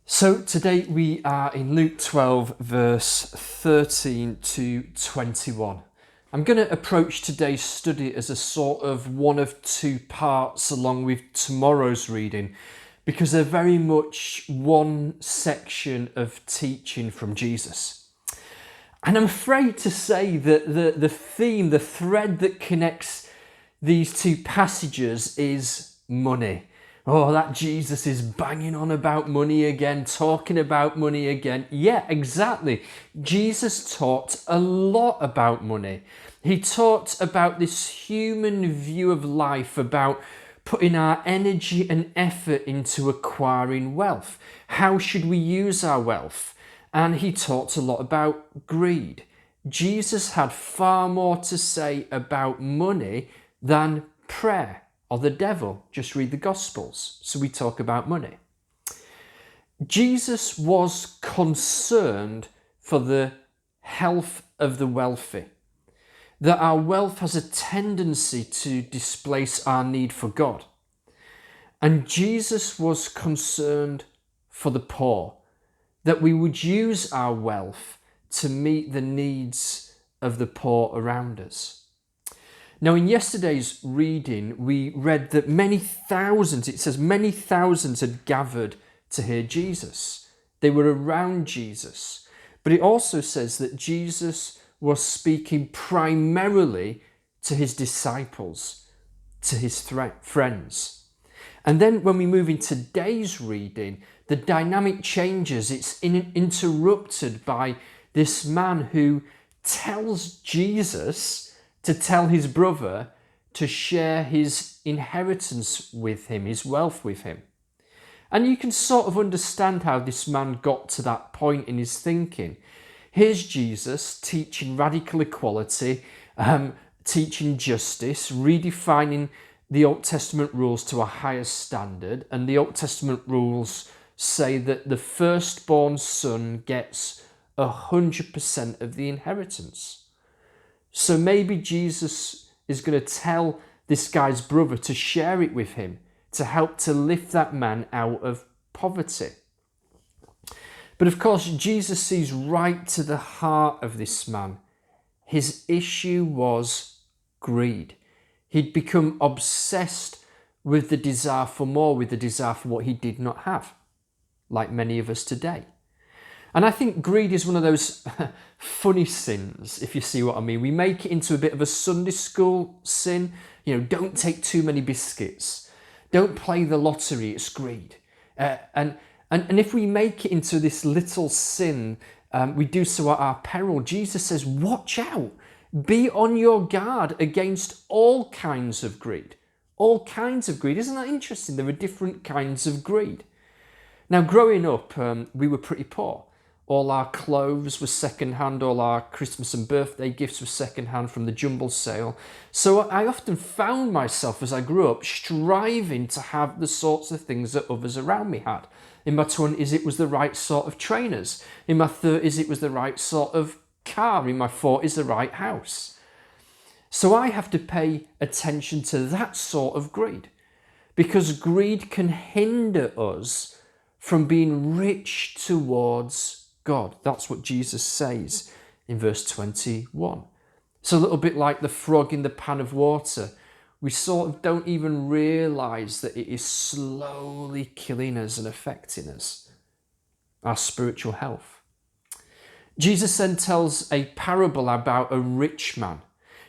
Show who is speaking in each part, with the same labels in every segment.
Speaker 1: So today we are in Luke 12, verse 13 to 21. I'm going to approach today's study as a sort of one of two parts along with tomorrow's reading, because they're very much one section of teaching from Jesus. And I'm afraid to say that the theme, the thread that connects these two passages is money. Oh, that Jesus is banging on about money again, talking about money again. Yeah, exactly. Jesus taught a lot about money. He taught about this human view of life, about putting our energy and effort into acquiring wealth. How should we use our wealth? And he talked a lot about greed. Jesus had far more to say about money than prayer or the devil. Just read the Gospels. So we talk about money. Jesus was concerned for the health of the wealthy, that our wealth has a tendency to displace our need for God. And Jesus was concerned for the poor, that we would use our wealth to meet the needs of the poor around us. Now, in yesterday's reading, we read that many thousands had gathered to hear Jesus. They were around Jesus. But it also says that Jesus was speaking primarily to his disciples, to his friends. And then when we move into today's reading, the dynamic changes. It's interrupted by this man who tells Jesus to tell his brother to share his inheritance with him, his wealth with him. And you can sort of understand how this man got to that point in his thinking. Here's Jesus teaching radical equality, teaching justice, redefining the Old Testament rules to a higher standard. And the Old Testament rules say that the firstborn son gets 100% of the inheritance. So maybe Jesus is going to tell this guy's brother to share it with him, to help to lift that man out of poverty. But of course, Jesus sees right to the heart of this man. His issue was greed. He'd become obsessed with the desire for more, with the desire for what he did not have, like many of us today. And I think greed is one of those funny sins, if you see what I mean. We make it into a bit of a Sunday school sin. Don't take too many biscuits. Don't play the lottery, it's greed. And if we make it into this little sin, we do so at our peril. Jesus says, watch out. Be on your guard against all kinds of greed. All kinds of greed. Isn't that interesting? There are different kinds of greed. Now, growing up, we were pretty poor. All our clothes were second-hand, all our Christmas and birthday gifts were second-hand from the jumble sale. So I often found myself, as I grew up, striving to have the sorts of things that others around me had. In my 20s, it was the right sort of trainers. In my 30s, it was the right sort of car. In my 40s, the right house. So I have to pay attention to that sort of greed, because greed can hinder us from being rich towards God. That's what Jesus says in verse 21. It's a little bit like the frog in the pan of water. We sort of don't even realize that it is slowly killing us and affecting us, our spiritual health. Jesus then tells a parable about a rich man.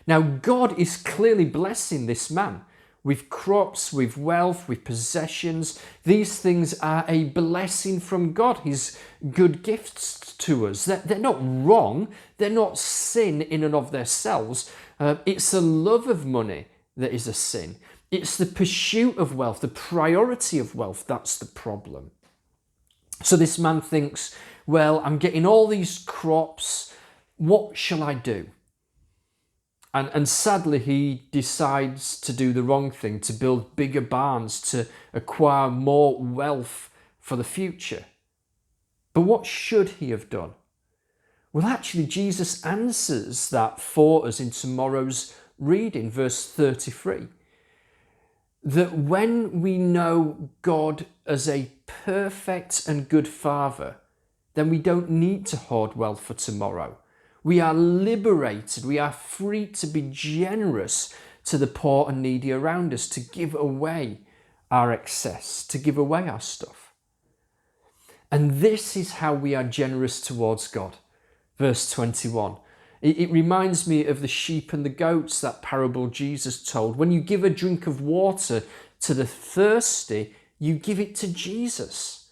Speaker 1: Now, God is clearly blessing this man with crops, with wealth, with possessions. These things are a blessing from God, his good gifts to us. They're not wrong. They're not sin in and of themselves. It's the love of money that is a sin. It's the pursuit of wealth, the priority of wealth, that's the problem. So this man thinks, well, I'm getting all these crops. What shall I do? And sadly, he decides to do the wrong thing, to build bigger barns, to acquire more wealth for the future. But what should he have done? Well, actually, Jesus answers that for us in tomorrow's reading, verse 33. that when we know God as a perfect and good Father, then we don't need to hoard wealth for tomorrow. We are liberated, we are free to be generous to the poor and needy around us, to give away our excess, to give away our stuff. And this is how we are generous towards God. Verse 21. It reminds me of the sheep and the goats, that parable Jesus told. When you give a drink of water to the thirsty, you give it to Jesus.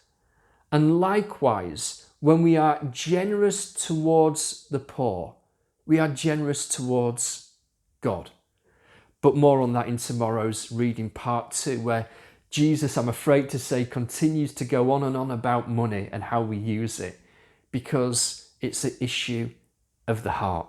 Speaker 1: And likewise, when we are generous towards the poor, we are generous towards God. But more on that in tomorrow's reading, part 2, where Jesus, I'm afraid to say, continues to go on and on about money and how we use it, because it's an issue of the heart.